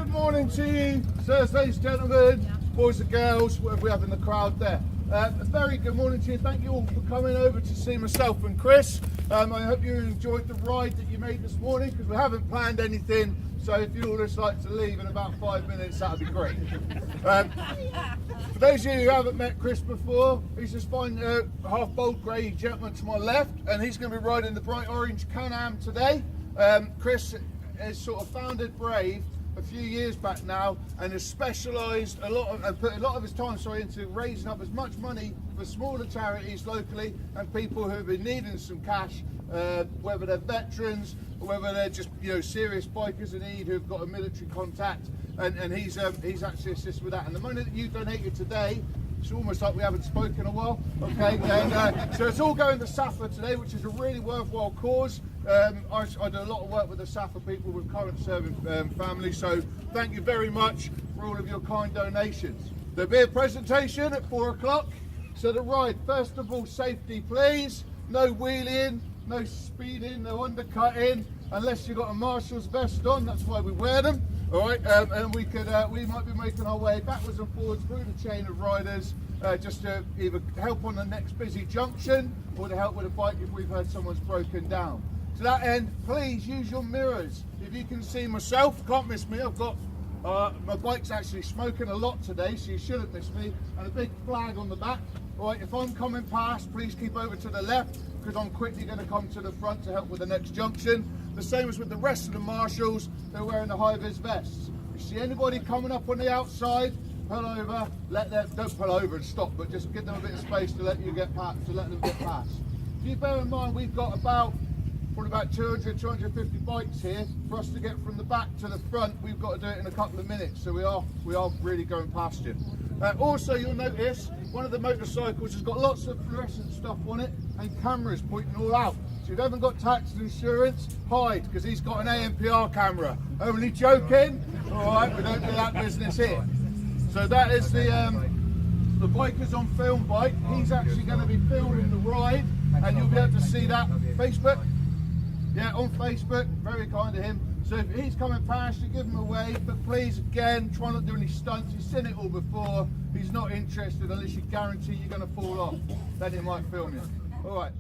good morning to you, sirs, ladies and gentlemen, boys and girls, whatever we have in the crowd there. A very good morning to you. Thank you all for coming over to see myself and Chris. I hope you enjoyed the ride that you made this morning, because we haven't planned anything, so if you all just like to leave in about 5 minutes, that would be great. For those of you who haven't met Chris before, he's this fine half-bold grey gentleman to my left, and he's going to be riding the bright orange Can-Am today. Chris has sort of founded B.R.A.V.E a few years back now, and has specialised and put a lot of his time into raising up as much money for smaller charities locally and people who have been needing some cash, whether they're veterans or whether they're just serious bikers in need who've got a military contact, and he's actually assisted with that. And the money that you donated today, it's almost like we haven't spoken in a while, okay? And so it's all going to SSAFA today, which is a really worthwhile cause. I do a lot of work with the SSAFA people with current serving families, so thank you very much for all of your kind donations. There'll be a presentation at 4 o'clock. So the ride, first of all, safety please, no wheeling, no speeding, no undercutting, unless you've got a marshal's vest on, that's why we wear them. All right, and we might be making our way backwards and forwards through the chain of riders, just to either help on the next busy junction or to help with a bike if we've heard someone's broken down. To that end, please use your mirrors. If you can see myself, can't miss me. I've got my bike's actually smoking a lot today, so you shouldn't miss me. And a big flag on the back. All right, if I'm coming past, please keep over to the left, because I'm quickly going to come to the front to help with the next junction. The same as with the rest of the marshals, they're wearing the high-vis vests. If you see anybody coming up on the outside, pull over, don't pull over and stop, but just give them a bit of space to let them get past. If you bear in mind, we've got probably about 200, 250 bikes here. For us to get from the back to the front, we've got to do it in a couple of minutes, so we are really going past you. Also, you'll notice one of the motorcycles has got lots of fluorescent stuff on it and cameras pointing all out. So if you haven't got tax and insurance, hide, because he's got an ANPR camera. Only joking. All right, we don't do that business here. So that is the Bikers on Film bike. He's actually going to be filming the ride, and you'll be able to see that. Facebook? Yeah, on Facebook. Very kind of him. So if he's coming past you, give him a wave, but please, again, try not to do any stunts. You've seen it all before. He's not interested unless you guarantee you're going to fall off. Then he might film you. All right.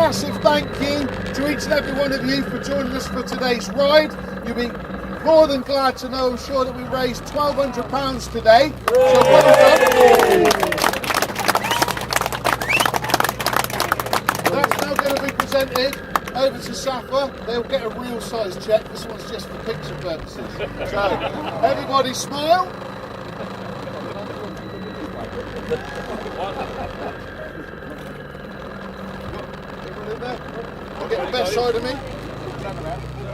massive thank you to each and every one of you for joining us for today's ride. You'll be more than glad to know, I'm sure, that we raised £1,200 today. So well done. That's now going to be presented over to SSAFA. They'll get a real size check. This one's just for picture purposes. So everybody smile. Get the best side of me.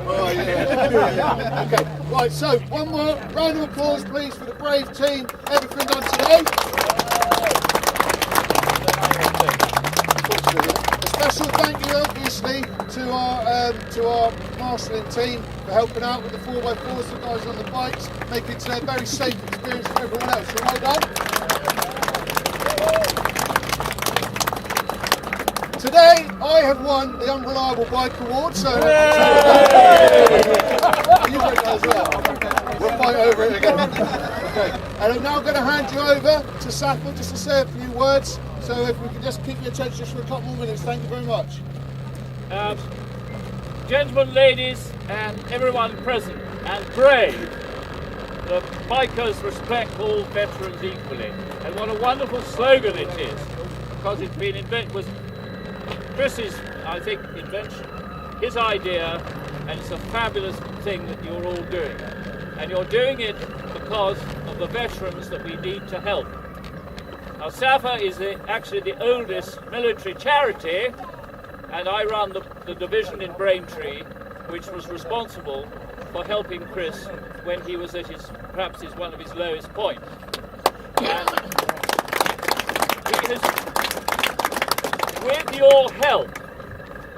Oh, yeah. Okay, right, so one more round of applause, please, for the B.R.A.V.E. team. Everything done today. A special thank you, obviously, to our marshalling team for helping out with the 4x4s, the guys on the bikes, making it a very safe experience for everyone else. So well done. Today, I have won the Unreliable Bike Award, so you win that as well. We'll fight over it again. Okay. And I'm now going to hand you over to SSAFA just to say a few words. So if we can just keep your attention just for a couple more minutes. Thank you very much. Gentlemen, ladies, and everyone present, and B.R.A.V.E. The bikers respect all veterans equally. And what a wonderful slogan it is, because it's been invented. Chris's, I think, invention, his idea, and it's a fabulous thing that you're all doing. And you're doing it because of the veterans that we need to help. Now, SSAFA is actually the oldest military charity, and I run the division in Braintree, which was responsible for helping Chris when he was at perhaps one of his lowest points. And he has, with your help,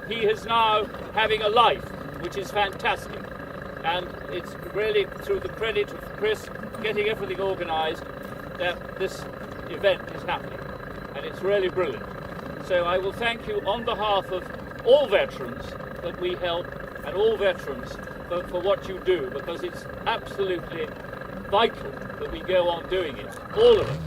he is now having a life, which is fantastic. And it's really through the credit of Chris getting everything organised that this event is happening. And it's really brilliant. So I will thank you on behalf of all veterans that we help and all veterans for what you do, because it's absolutely vital that we go on doing it, all of us.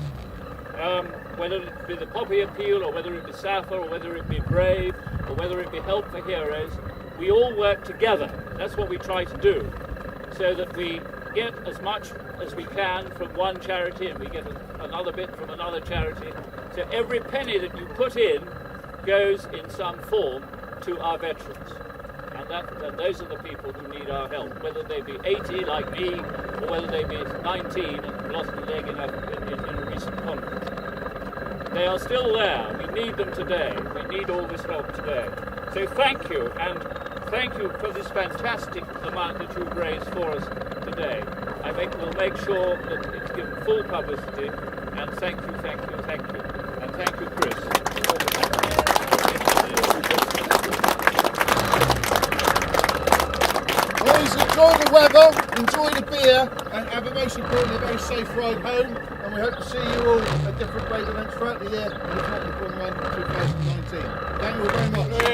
Whether it be the Poppy Appeal, or whether it be SSAFA, or whether it be B.R.A.V.E., or whether it be Help for Heroes, we all work together. That's what we try to do, so that we get as much as we can from one charity and we get another bit from another charity. So every penny that you put in goes in some form to our veterans. And those are the people who need our help, whether they be 80 like me, or whether they be 19 and lost a leg in a recent conflict. They are still there. We need them today. We need all this help today. So thank you, and thank you for this fantastic amount that you've raised for us today. We'll make sure that it's given full publicity, and thank you, thank you, thank you. And thank you, Chris. Please enjoy the weather, enjoy the beer, and have a most importantly a very safe ride home. And we hope to see you all at different B.R.A.V.E. events throughout the year, and if not, before the end of 2019. Thank you all very much.